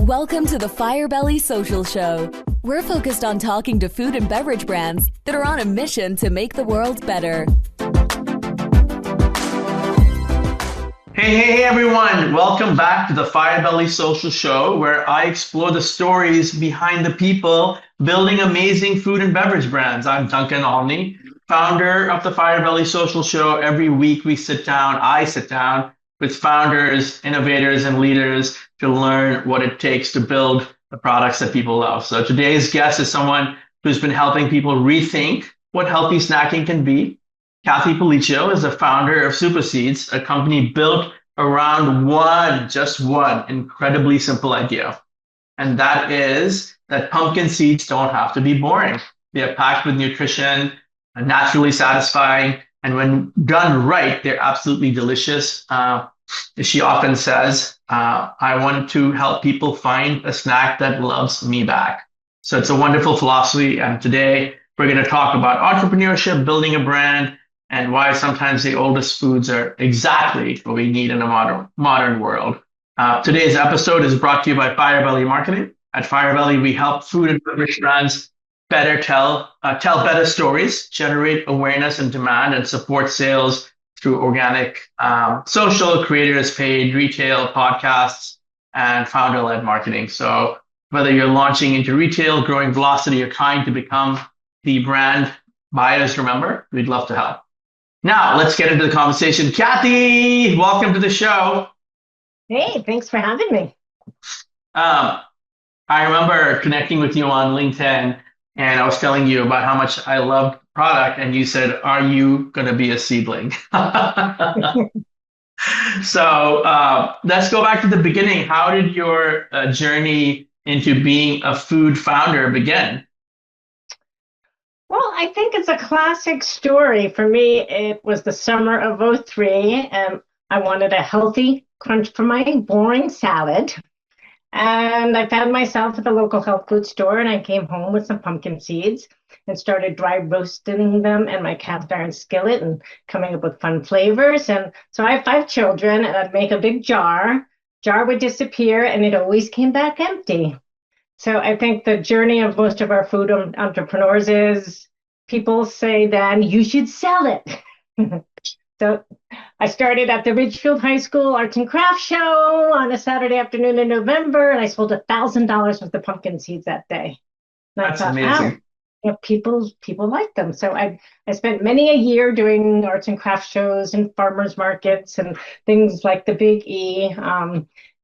Welcome to the Firebelly Social Show. We're focused on talking to food and beverage brands that are on a mission to make the world better. Hey everyone, welcome back to the Firebelly Social Show, where I explore the stories behind the people building amazing food and beverage brands. I'm Duncan Olney, founder of the Firebelly Social Show. Every week I sit down with founders, innovators, and leaders to learn what it takes to build the products that people love. So today's guest is someone who's been helping people rethink what healthy snacking can be. Kathie Pelliccio is the founder of SuperSeedz, a company built around just one incredibly simple idea. And that is that pumpkin seeds don't have to be boring. They are packed with nutrition, naturally satisfying, and when done right, they're absolutely delicious. She often says, I want to help people find a snack that loves me back. So it's a wonderful philosophy. And today we're going to talk about entrepreneurship, building a brand, and why sometimes the oldest foods are exactly what we need in a modern world. Today's episode is brought to you by Firebelly Marketing. At Firebelly, we help food and beverage brands tell better stories, generate awareness and demand, and support sales through organic, social, creators paid, retail, podcasts, and founder-led marketing. So whether you're launching into retail, growing velocity, or trying to become the brand buyers remember, we'd love to help. Now, let's get into the conversation. Kathie, welcome to the show. Hey, thanks for having me. I remember connecting with you on LinkedIn, and I was telling you about how much I loved the product, and you said, are you going to be a seedling? So let's go back to the beginning. How did your journey into being a food founder begin? Well, I think it's a classic story. For me, it was the summer of '03, and I wanted a healthy crunch for my boring salad. And I found myself at the local health food store, and I came home with some pumpkin seeds and started dry roasting them in my cast iron skillet and coming up with fun flavors. And so I have 5 children, and I'd make a big jar. Jar would disappear, and it always came back empty. So I think the journey of most of our food entrepreneurs is people say then you should sell it. So I started at the Ridgefield High School Arts and Crafts Show on a Saturday afternoon in November, and I sold $1,000 worth of pumpkin seeds that day. And That's amazing. People like them. So I spent many a year doing arts and crafts shows and farmers markets and things like the Big E.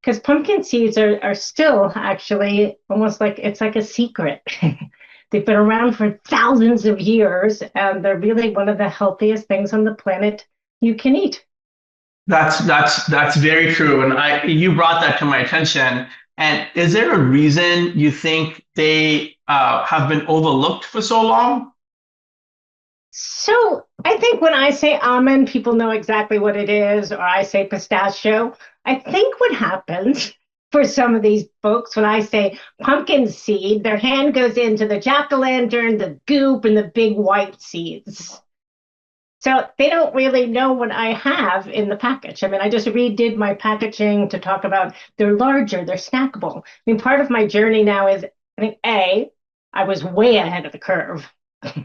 Because pumpkin seeds are still actually almost like it's like a secret. They've been around for thousands of years, and they're really one of the healthiest things on the planet you can eat. That's very true. And you brought that to my attention. And is there a reason you think they have been overlooked for so long? So I think when I say almond, people know exactly what it is, or I say pistachio. I think what happens for some of these folks, when I say pumpkin seed, their hand goes into the jack-o'-lantern, the goop, and the big white seeds. So they don't really know what I have in the package. I mean, I just redid my packaging to talk about they're larger, they're snackable. I mean, part of my journey now is, I think, I was way ahead of the curve.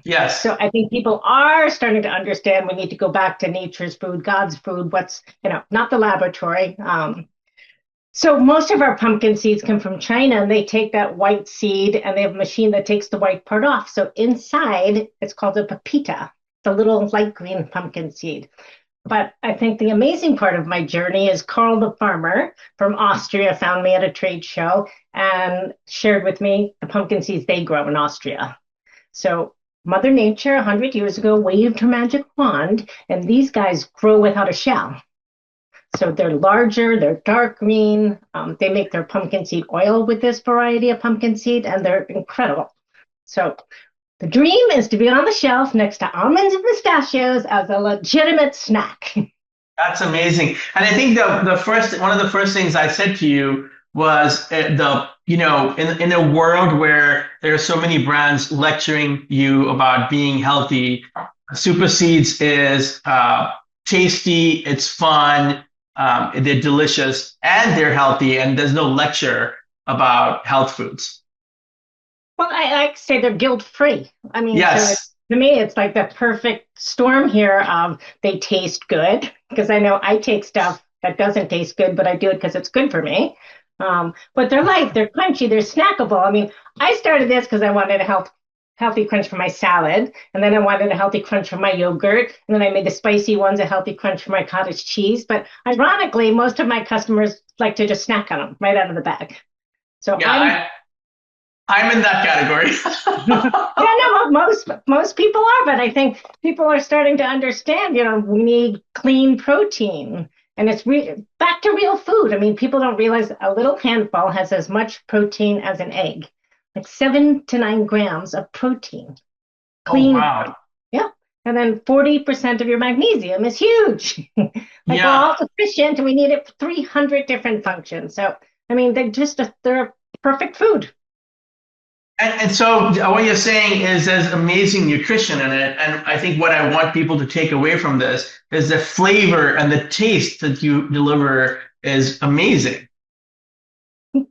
Yes. So I think people are starting to understand we need to go back to nature's food, God's food, not the laboratory. So most of our pumpkin seeds come from China, and they take that white seed and they have a machine that takes the white part off. So inside, it's called a pepita, the little light green pumpkin seed. But I think the amazing part of my journey is Carl the farmer from Austria found me at a trade show and shared with me the pumpkin seeds they grow in Austria. So Mother Nature 100 years ago waved her magic wand, and these guys grow without a shell. So they're larger, they're dark green. They make their pumpkin seed oil with this variety of pumpkin seed, and they're incredible. So the dream is to be on the shelf next to almonds and pistachios as a legitimate snack. That's amazing. And I think one of the first things I said to you was in a world where there are so many brands lecturing you about being healthy, SuperSeedz is tasty, it's fun, they're delicious, and they're healthy, and there's no lecture. about health foods? Well, I like to say they're guilt-free. I mean, Yes. to me, it's like the perfect storm here of they taste good, because I know I take stuff that doesn't taste good, but I do it because it's good for me. But they're light, they're crunchy, they're snackable. I mean, I started this because I wanted a healthy crunch for my salad, and then I wanted a healthy crunch for my yogurt, and then I made the spicy ones a healthy crunch for my cottage cheese. But ironically, most of my customers like to just snack on them right out of the bag. So Yeah, I'm in that category. yeah, no, most people are, but I think people are starting to understand, we need clean protein, and it's back to real food. I mean, people don't realize a little handful has as much protein as an egg, like 7 to 9 grams of protein. Oh, Clean, wow. yeah. And then 40% of your magnesium is huge. Like we're Yeah. all sufficient, and we need it for 300 different functions. So, I mean, they're perfect food. And so what you're saying is there's amazing nutrition in it. And I think what I want people to take away from this is the flavor and the taste that you deliver is amazing.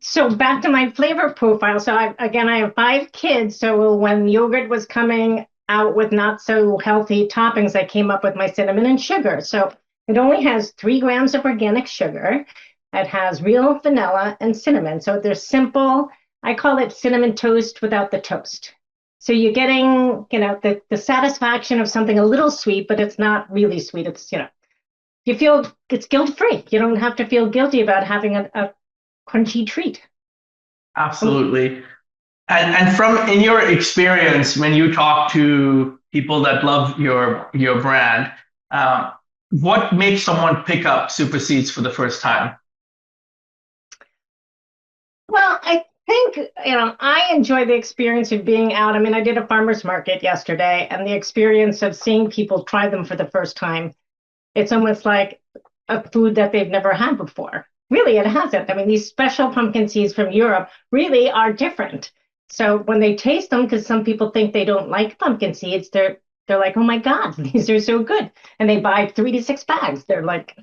So back to my flavor profile. So I have 5 kids. So when yogurt was coming out with not so healthy toppings, I came up with my cinnamon and sugar. So it only has 3 grams of organic sugar. It has real vanilla and cinnamon. So they're simple. I call it cinnamon toast without the toast. So you're getting, the satisfaction of something a little sweet, but it's not really sweet. It's, you feel it's guilt-free. You don't have to feel guilty about having a crunchy treat. Absolutely. And from in your experience, when you talk to people that love your brand, what makes someone pick up SuperSeedz for the first time? Well, I think, I enjoy the experience of being out. I mean, I did a farmer's market yesterday, and the experience of seeing people try them for the first time, it's almost like a food that they've never had before. Really, it hasn't. I mean, these special pumpkin seeds from Europe really are different. So when they taste them, because some people think they don't like pumpkin seeds, they're like, oh my God, these are so good. And they buy 3 to 6 bags. They're like,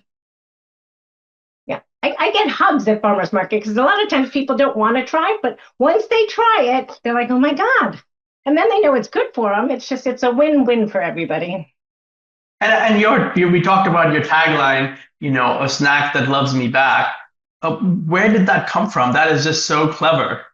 yeah. I get hugs at farmers market because a lot of times people don't want to try, but once they try it, they're like, oh my God. And then they know it's good for them. It's a win-win for everybody. And we talked about your tagline, a snack that loves me back. Where did that come from? That is just so clever.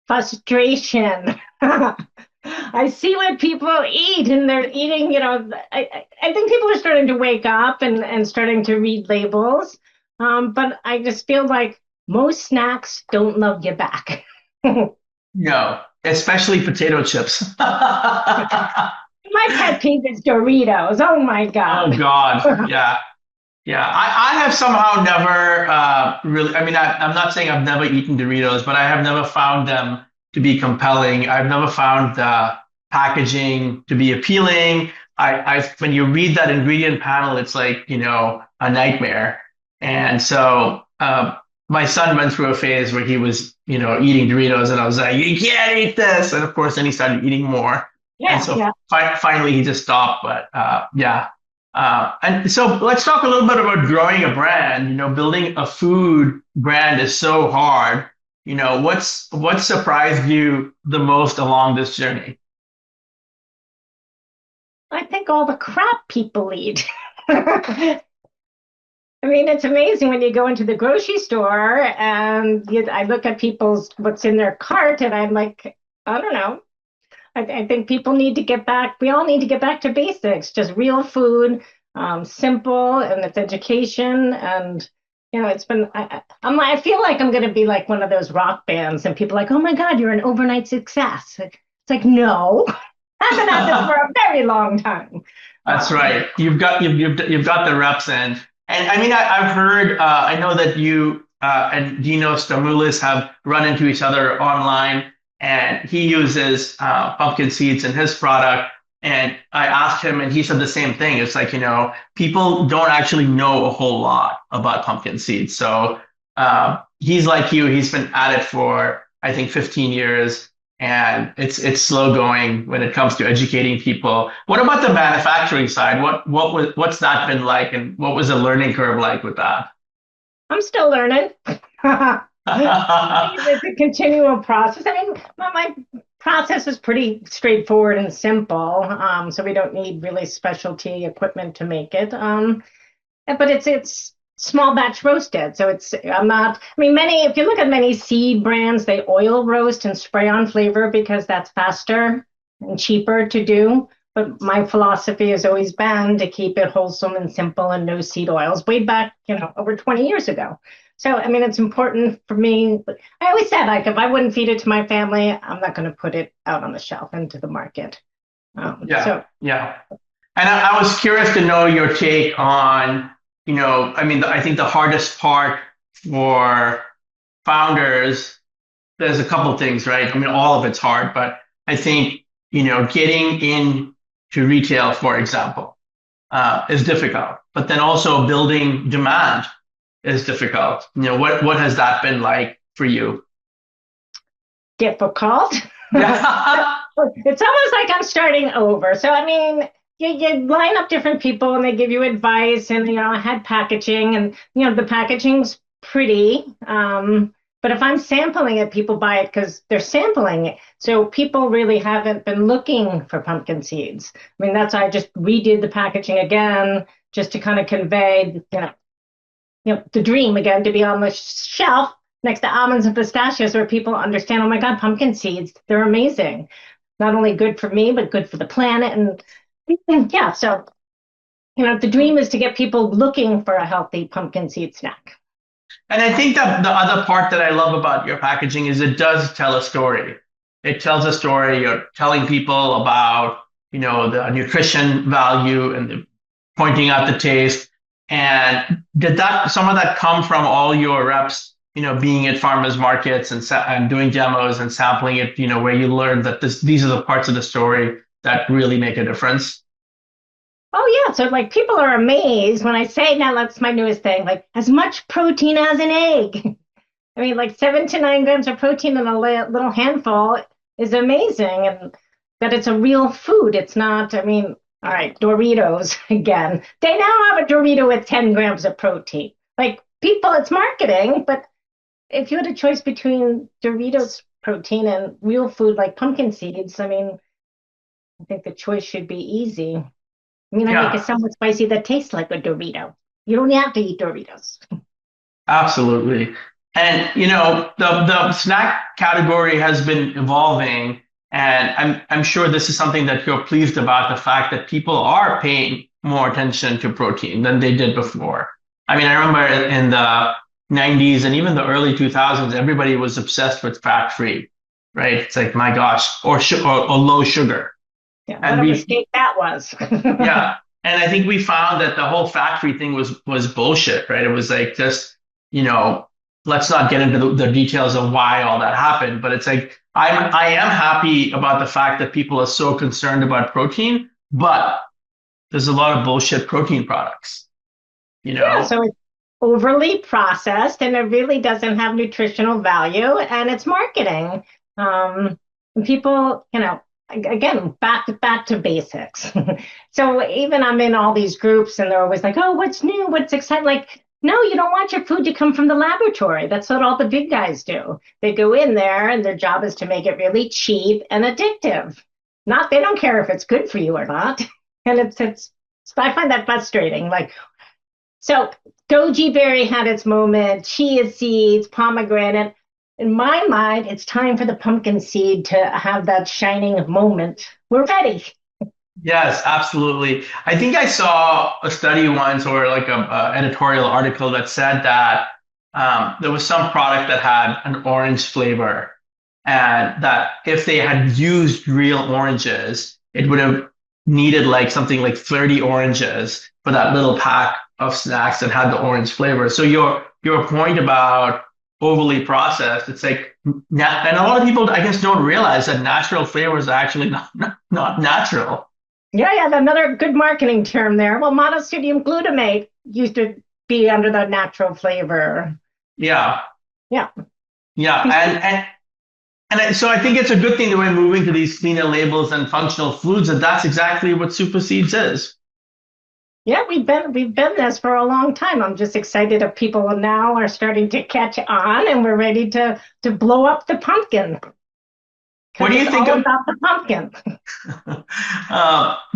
Frustration. I see what people eat, and they're eating, I think people are starting to wake up and starting to read labels. But I just feel like most snacks don't love you back. No, especially potato chips. My pet peeve is Doritos. Oh my Oh God. God, yeah, yeah. I have somehow never really. I mean, I'm not saying I've never eaten Doritos, but I have never found them to be compelling. I've never found the packaging to be appealing. When you read that ingredient panel, it's like a nightmare. And so my son went through a phase where he was eating Doritos, and I was like, you can't eat this. And of course, then he started eating more. And Yeah, so yeah. finally he just stopped. But yeah. And so let's talk a little bit about growing a brand. Building a food brand is so hard. What surprised you the most along this journey? I think all the crap people eat. I mean, it's amazing when you go into the grocery store and I look at what's in their cart, and I'm like, I don't know. I think people need to get back. We all need to get back to basics, just real food, simple, and it's education. And it's been. I feel like I'm going to be like one of those rock bands, and people are like, oh my God, you're an overnight success. It's like, no, I've been at this for a very long time. That's right. You've got the reps in. And I mean, I've heard, I know that you and Dino Stamoulis have run into each other online, and he uses pumpkin seeds in his product. And I asked him, and he said the same thing. It's like, people don't actually know a whole lot about pumpkin seeds. So he's like you, he's been at it for, I think, 15 years. And it's slow going when it comes to educating people. What about the manufacturing side? What's that been like, and what was the learning curve like with that? I'm still learning. It's a continual process. I mean, my process is pretty straightforward and simple. So we don't need really specialty equipment to make it. But it's small batch roasted. So I'm not, I mean, if you look at many seed brands, they oil roast and spray on flavor because that's faster and cheaper to do. But my philosophy has always been to keep it wholesome and simple and no seed oils way back, over 20 years ago. So, I mean, it's important for me. I always said, like, if I wouldn't feed it to my family, I'm not going to put it out on the shelf into the market. Yeah. And I was curious to know your take on, I mean, I think the hardest part for founders, there's a couple things, right? I mean, all of it's hard, but I think, getting into retail, for example, is difficult. But then also building demand is difficult. What has that been like for you? Difficult. Yeah. It's almost like I'm starting over. So, I mean, you line up different people and they give you advice, and I had packaging, and the packaging's pretty. But if I'm sampling it, people buy it because they're sampling it. So people really haven't been looking for pumpkin seeds. I mean, that's why I just redid the packaging again, just to kind of convey, the dream again, to be on the shelf next to almonds and pistachios, where people understand, oh my God, pumpkin seeds, they're amazing. Not only good for me, but good for the planet. And yeah, so, the dream is to get people looking for a healthy pumpkin seed snack. And I think that the other part that I love about your packaging is it does tell a story. It tells a story. You're telling people about, the nutrition value and pointing out the taste. And did some of that come from all your reps, being at farmers markets and doing demos and sampling it, where you learned that these are the parts of the story that really make a difference? Oh yeah, so like people are amazed when I say, now that's my newest thing, like as much protein as an egg. I mean, like 7 to 9 grams of protein in a little handful is amazing, and that it's a real food. It's not, I mean, all right, Doritos again. They now have a Dorito with 10 grams of protein. Like people, it's marketing, but if you had a choice between Doritos protein and real food like pumpkin seeds, I mean, I think the choice should be easy. I mean, I make a somewhat spicy that tastes like a Dorito. You don't have to eat Doritos. Absolutely. And, the snack category has been evolving, and I'm sure this is something that you're pleased about, the fact that people are paying more attention to protein than they did before. I mean, I remember in the 90s and even the early 2000s, everybody was obsessed with fat-free, right? It's like, my gosh, or low sugar. Yeah, what a mistake that was. Yeah. And I think we found that the whole fat-free thing was bullshit, right? It was like, just, let's not get into the details of why all that happened. But it's like, I am happy about the fact that people are so concerned about protein, but there's a lot of bullshit protein products, Yeah, so it's overly processed and it really doesn't have nutritional value, and it's marketing. People, again, back to basics. So even I'm in all these groups and they're always like, oh, what's new? What's exciting? Like, no, you don't want your food to come from the laboratory. That's what all the big guys do. They go in there and their job is to make it really cheap and addictive. They don't care if it's good for you or not. And I find that frustrating. Like, so goji berry had its moment, chia seeds, pomegranate. In my mind, it's time for the pumpkin seed to have that shining moment. We're ready. Yes, absolutely. I think I saw a study once, or like a editorial article that said that there was some product that had an orange flavor, and that if they had used real oranges, it would have needed like something like 30 oranges for that little pack of snacks that had the orange flavor. So your point about overly processed, it's like, and a lot of people, I guess, don't realize that natural flavors are actually not natural. Yeah, another good marketing term there. Well, monosodium glutamate used to be under the natural flavor. Yeah. Yeah. And so I think it's a good thing that we're moving to these cleaner labels and functional foods, and that's exactly what SuperSeedz is. Yeah, we've been this for a long time. I'm just excited that people now are starting to catch on, and we're ready to blow up the pumpkin What because do you it's think all of? about the pumpkin.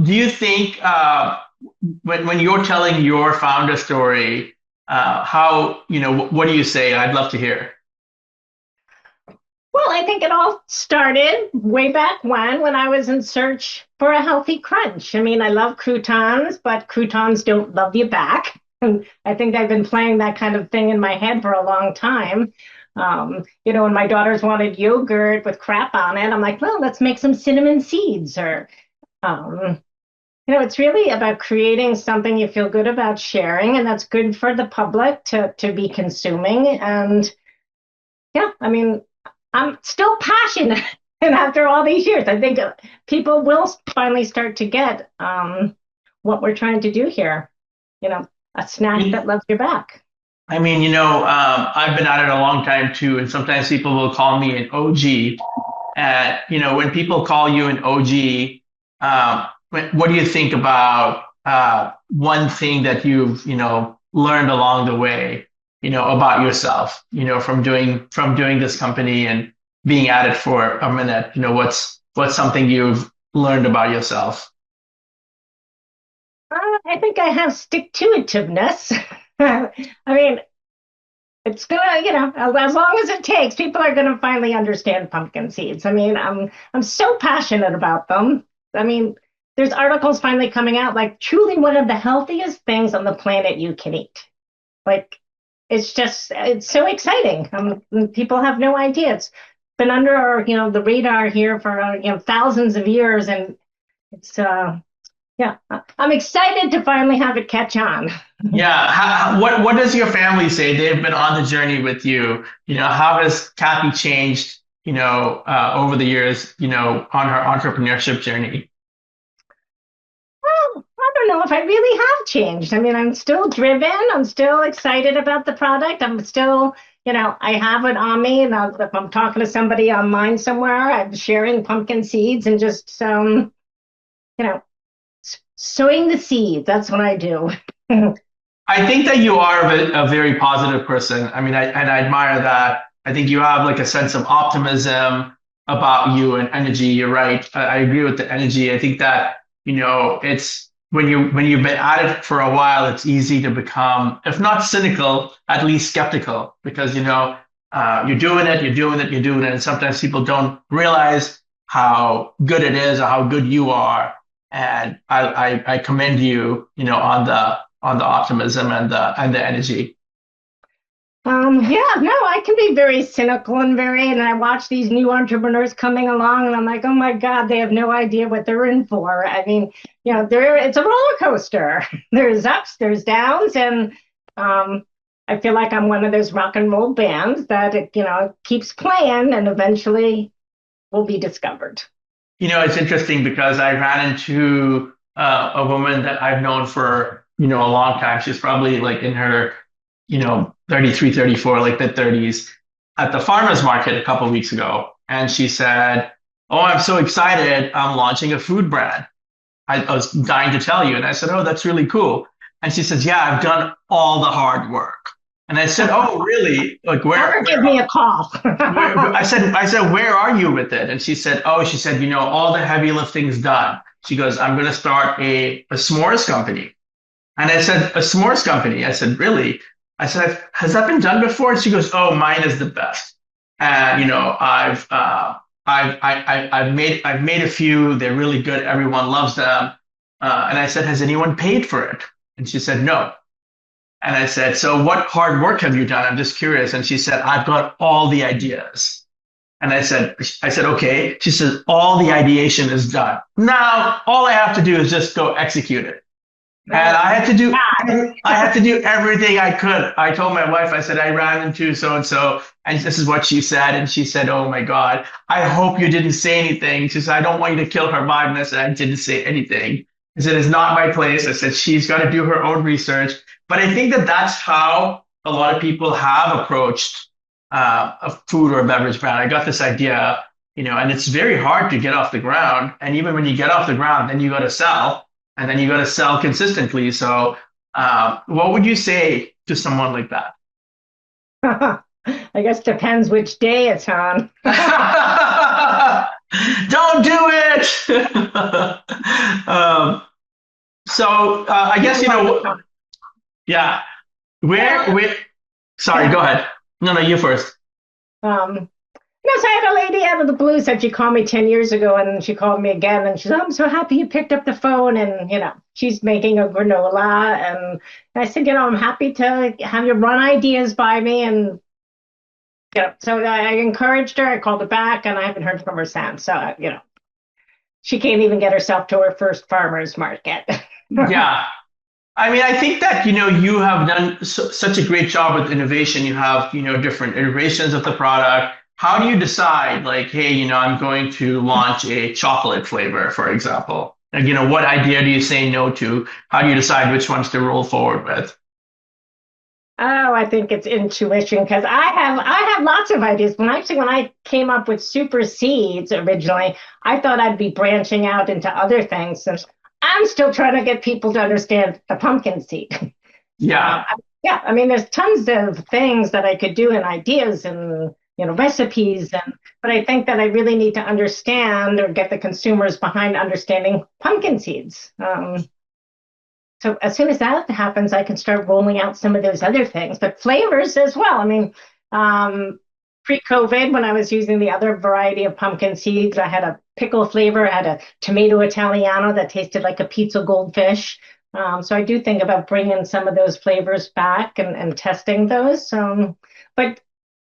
Do you think when you're telling your founder story, how what do you say? I'd love to hear. Well, I think it all started way back when I was in search for a healthy crunch. I mean, I love croutons, but croutons don't love you back. And I think I've been playing that kind of thing in my head for a long time. When my daughters wanted yogurt with crap on it, I'm like, well, let's make some cinnamon seeds. Or, um, it's really about creating something you feel good about sharing, and that's good for the public to be consuming. And yeah, I mean, I'm still passionate. And after all these years, I think people will finally start to get what we're trying to do here. A snack that loves your back. I mean, I've been at it a long time too, and sometimes people will call me an OG. And when people call you an OG, what do you think about one thing that you've learned along the way, about yourself, from doing this company and being at it for a minute? What's something you've learned about yourself? I think I have stick-to-itiveness. I mean, it's gonna, as long as it takes, people are gonna finally understand pumpkin seeds. I mean, I'm so passionate about them. I mean, there's articles finally coming out like truly one of the healthiest things on the planet you can eat. Like, it's so exciting. People have no idea. It's been under the radar here for thousands of years, and it's yeah, I'm excited to finally have it catch on. Yeah. What does your family say? They've been on the journey with you. How has Kathy changed, over the years, on her entrepreneurship journey? Well, I don't know if I really have changed. I mean, I'm still driven. I'm still excited about the product. I'm still, I have it on me. And if I'm talking to somebody online somewhere, I'm sharing pumpkin seeds and just, you know, sowing the seed. That's what I do. I think that you are a very positive person. I mean, I admire that. I think you have like a sense of optimism about you and energy. You're right. I agree with the energy. I think that, it's when you've been at it for a while, it's easy to become, if not cynical, at least skeptical because, you're doing it, you're doing it, you're doing it. And sometimes people don't realize how good it is or how good you are. And I commend you, on the optimism and the energy. Yeah, no, I can be very cynical and I watch these new entrepreneurs coming along and I'm like, oh my God, they have no idea what they're in for. I mean, it's a roller coaster. There's ups, there's downs, and I feel like I'm one of those rock and roll bands that it keeps playing and eventually will be discovered. It's interesting because I ran into a woman that I've known for, a long time. She's probably like in her, 33, 34, like the 30s at the farmer's market a couple of weeks ago. And she said, oh, I'm so excited. I'm launching a food brand. I was dying to tell you. And I said, oh, that's really cool. And she says, yeah, I've done all the hard work. And I said, oh, really? Like Never give me a call. I said, where are you with it? And she said, all the heavy lifting's done. She goes, I'm going to start a s'mores company. And I said, a s'mores company? I said, really? I said, has that been done before? And she goes, oh, mine is the best. And, I've made a few. They're really good. Everyone loves them. And I said, has anyone paid for it? And she said, no. And I said, so what hard work have you done? I'm just curious. And she said, I've got all the ideas. And I said, okay. She says, all the ideation is done. Now, all I have to do is just go execute it. And I had to do everything I could. I told my wife, I said, I ran into so and so, and this is what she said. And she said, oh my God, I hope you didn't say anything. She said, I don't want you to kill her vibe. And I said, I didn't say anything. I said, it's not my place. I said, she's got to do her own research. But I think that that's how a lot of people have approached a food or a beverage brand. I got this idea, and it's very hard to get off the ground. And even when you get off the ground, then you got to sell. and then you got to sell consistently. So, what would you say to someone like that? I guess depends which day it's on. Don't do it. um, I guess yeah. Where? Sorry, go ahead. No, you first. Um, Yes, I had a lady out of the blue said she called me 10 years ago and she called me again and she said, I'm so happy you picked up the phone. And, she's making a granola. And I said, I'm happy to have you run ideas by me. And, so I encouraged her. I called her back and I haven't heard from her since. So, she can't even get herself to her first farmer's market. Yeah. I mean, I think that, you have done such a great job with innovation. You have, different iterations of the product. How do you decide, like, hey, I'm going to launch a chocolate flavor, for example? Like, what idea do you say no to? How do you decide which ones to roll forward with? Oh, I think it's intuition because I have lots of ideas. When I came up with SuperSeedz originally, I thought I'd be branching out into other things. And I'm still trying to get people to understand the pumpkin seed. Yeah. Yeah. I mean, there's tons of things that I could do and ideas and recipes, but I think that I really need to understand or get the consumers behind understanding pumpkin seeds. So as soon as that happens, I can start rolling out some of those other things, but flavors as well. I mean, pre-COVID, when I was using the other variety of pumpkin seeds, I had a pickle flavor, I had a tomato Italiano that tasted like a pizza goldfish. So I do think about bringing some of those flavors back and testing those. But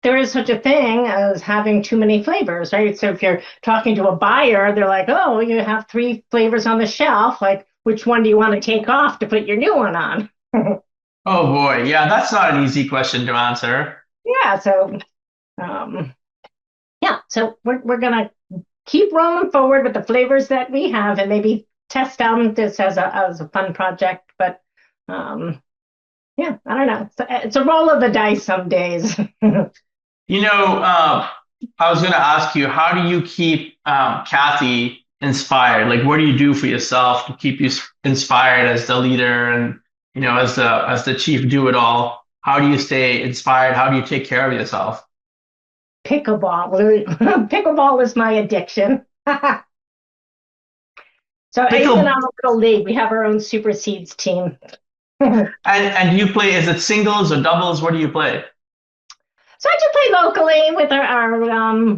there is such a thing as having too many flavors, right? So if you're talking to a buyer, they're like, oh, you have 3 flavors on the shelf. Like, which one do you want to take off to put your new one on? Oh boy. Yeah, that's not an easy question to answer. Yeah. So, so we're going to keep rolling forward with the flavors that we have and maybe test them this as a fun project. But, I don't know. It's a roll of the dice some days. I was going to ask you, how do you keep Kathie inspired? Like, what do you do for yourself to keep you inspired as the leader and, as the chief do-it-all? How do you stay inspired? How do you take care of yourself? Pickleball. Pickleball is my addiction. So even on a little league, we have our own SuperSeedz team. And do you play, is it singles or doubles? What do you play? So I just play locally with our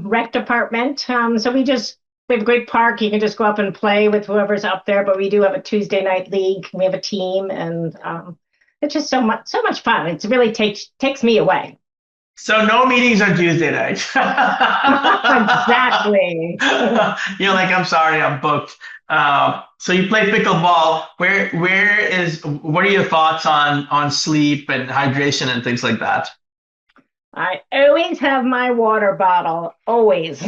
rec department. So we have a great park. You can just go up and play with whoever's up there. But we do have a Tuesday night league. We have a team, and it's just so much fun. It really takes me away. So no meetings on Tuesday night. Exactly. You're like, I'm sorry, I'm booked. So you play pickleball. What are your thoughts on sleep and hydration and things like that? I always have my water bottle, always.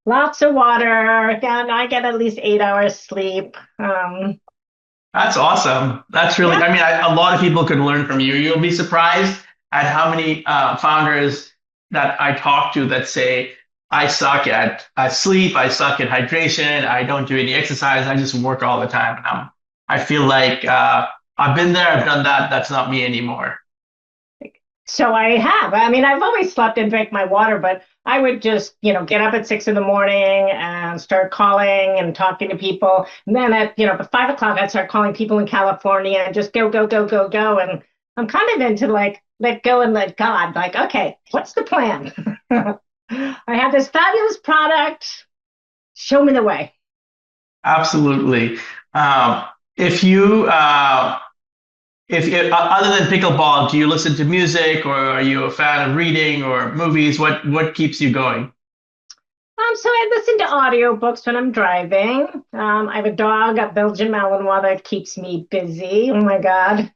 Lots of water. Again, I get at least 8 hours sleep. That's awesome. That's really, I mean, a lot of people could learn from you. You'll be surprised at how many founders that I talk to that say, I suck at sleep, I suck at hydration, I don't do any exercise, I just work all the time. I feel like I've been there, I've done that, that's not me anymore. So I have. I mean, I've always slept and drank my water, but I would just, get up at 6 a.m. and start calling and talking to people. And then at 5 o'clock, I'd start calling people in California and just go, go, go, go, go. And I'm kind of into like, let go and let God. Like, okay, what's the plan? I have this fabulous product. Show me the way. Absolutely. If other than pickleball, do you listen to music or are you a fan of reading or movies? What keeps you going? So I listen to audiobooks when I'm driving. I have a dog, a Belgian Malinois, that keeps me busy. Oh my God.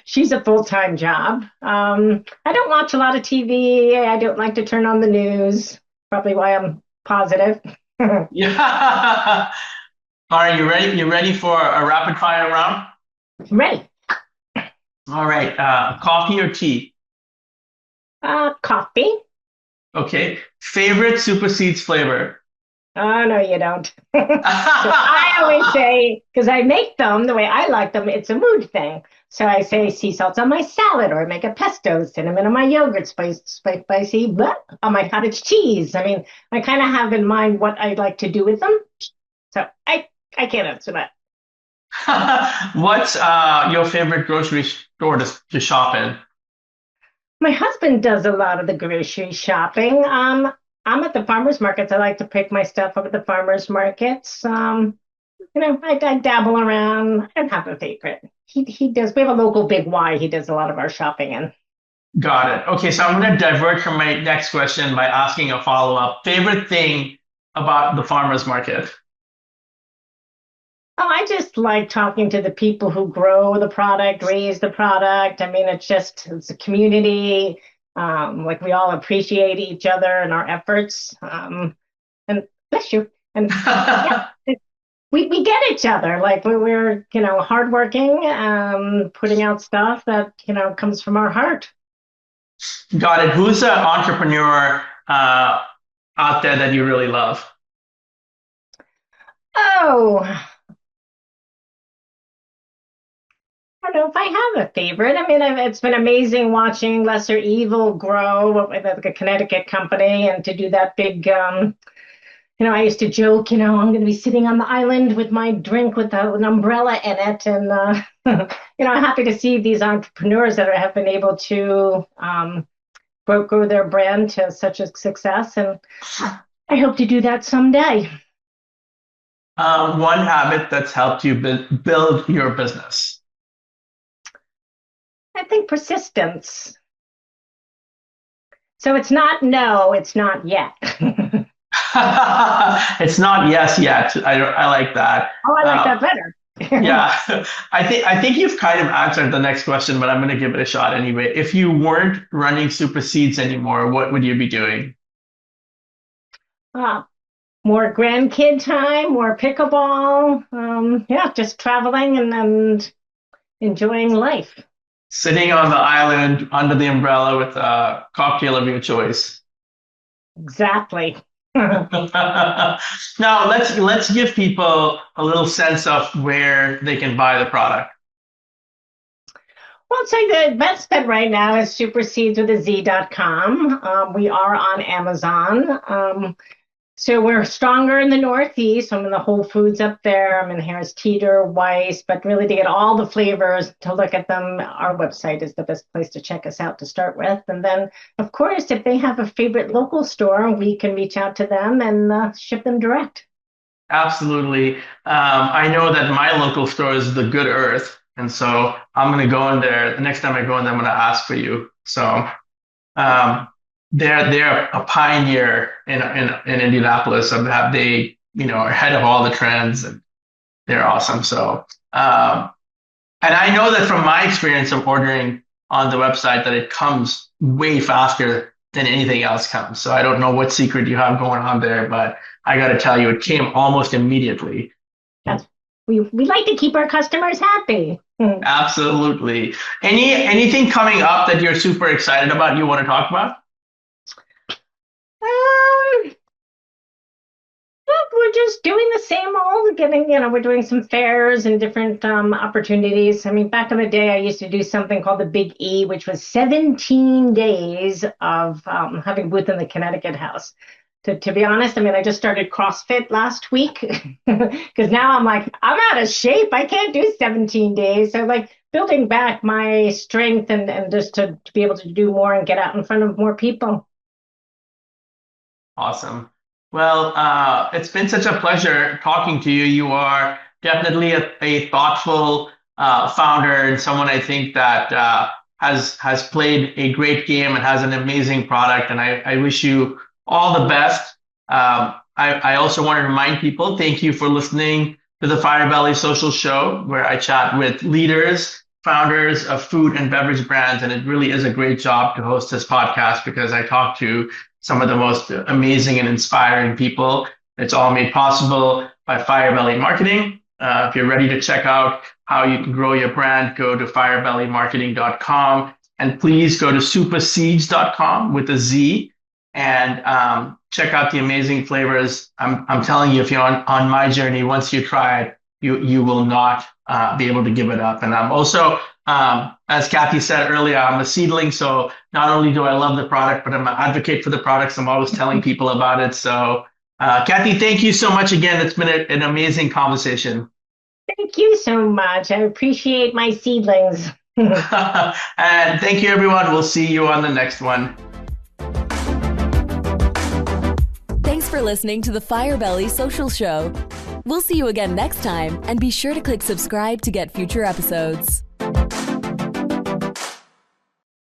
She's a full-time job. I don't watch a lot of TV. I don't like to turn on the news. Probably why I'm positive. Yeah. All right, you ready? You ready for a rapid fire round? Ready. All right. Coffee or tea? Coffee. Okay. Favorite SuperSeedz flavor? Oh, no, you don't. So I always say, because I make them the way I like them, it's a mood thing. So I say sea salts on my salad, or I make a pesto, cinnamon on my yogurt, spicy on my cottage cheese. I mean, I kind of have in mind what I'd like to do with them. So I can't answer that. What's your favorite grocery store to shop in? My husband does a lot of the grocery shopping. I'm at the farmers markets. I like to pick my stuff up at the farmers markets. I dabble around. I don't have a favorite. He does. We have a local Big Y. He does a lot of our shopping in. Got it. Okay, so I'm going to divert from my next question by asking a follow-up. Favorite thing about the farmers market? Oh, I just like talking to the people who grow the product, raise the product. I mean, it's a community. Like we all appreciate each other and our efforts. And bless you. And yeah, we get each other. Like we're hardworking, putting out stuff that comes from our heart. Got it. Who's an entrepreneur out there that you really love? Oh, I don't know if I have a favorite. I mean, it's been amazing watching Lesser Evil grow with a Connecticut company and to do that big. I used to joke, I'm going to be sitting on the island with my drink with an umbrella in it, and I'm happy to see these entrepreneurs that have been able to grow their brand to such a success, and I hope to do that someday. One habit that's helped you build your business. I think persistence. So it's not no, it's not yet. It's not yes yet. I like that. Oh, I like that better. Yeah, I think you've kind of answered the next question, but I'm going to give it a shot anyway. If you weren't running SuperSeedz anymore, what would you be doing? More grandkid time, more pickleball. Yeah, just traveling and enjoying life. Sitting on the island under the umbrella with a cocktail of your choice. Exactly. Now let's give people a little sense of where they can buy the product. Well, so the best bet right now is SuperSeedz with a Z.com. We are on Amazon. So we're stronger in the Northeast. I'm in the Whole Foods up there. I'm in Harris Teeter, Weiss, but really to get all the flavors, to look at them, our website is the best place to check us out to start with. And then, of course, if they have a favorite local store, we can reach out to them and ship them direct. Absolutely. I know that my local store is the Good Earth. And so I'm going to go in there. The next time I go in there, I'm going to ask for you. So they're a pioneer in Indianapolis. They are ahead of all the trends, and they're awesome. So and I know that from my experience of ordering on the website that it comes way faster than anything else comes. So I don't know what secret you have going on there, but I got to tell you, it came almost immediately. We like to keep our customers happy. Absolutely. Anything coming up that you're super excited about you want to talk about? We're just doing the same old, we're doing some fairs and different opportunities. I mean, back in the day, I used to do something called the Big E, which was 17 days of having a booth in the Connecticut House. To be honest, I mean, I just started CrossFit last week because now I'm like, I'm out of shape. I can't do 17 days. So like building back my strength and just to be able to do more and get out in front of more people. Awesome. Well, it's been such a pleasure talking to you. You are definitely a thoughtful founder and someone I think that has played a great game and has an amazing product. And I wish you all the best. I also want to remind people, thank you for listening to the Firebelly Social Show, where I chat with leaders, founders of food and beverage brands. And it really is a great job to host this podcast because I talk to some of the most amazing and inspiring people. It's all made possible by Firebelly Marketing. If you're ready to check out how you can grow your brand, go to firebellymarketing.com and please go to superseedz.com with a Z and check out the amazing flavors. I'm telling you, if you're on my journey, once you try it, you will not be able to give it up. And I'm also, as Kathie said earlier, I'm a seedling. So not only do I love the product, but I'm an advocate for the products. I'm always telling people about it. So Kathie, thank you so much again. It's been an amazing conversation. Thank you so much. I appreciate my seedlings. And thank you, everyone. We'll see you on the next one. Thanks for listening to the Firebelly Social Show. We'll see you again next time, and be sure to click subscribe to get future episodes.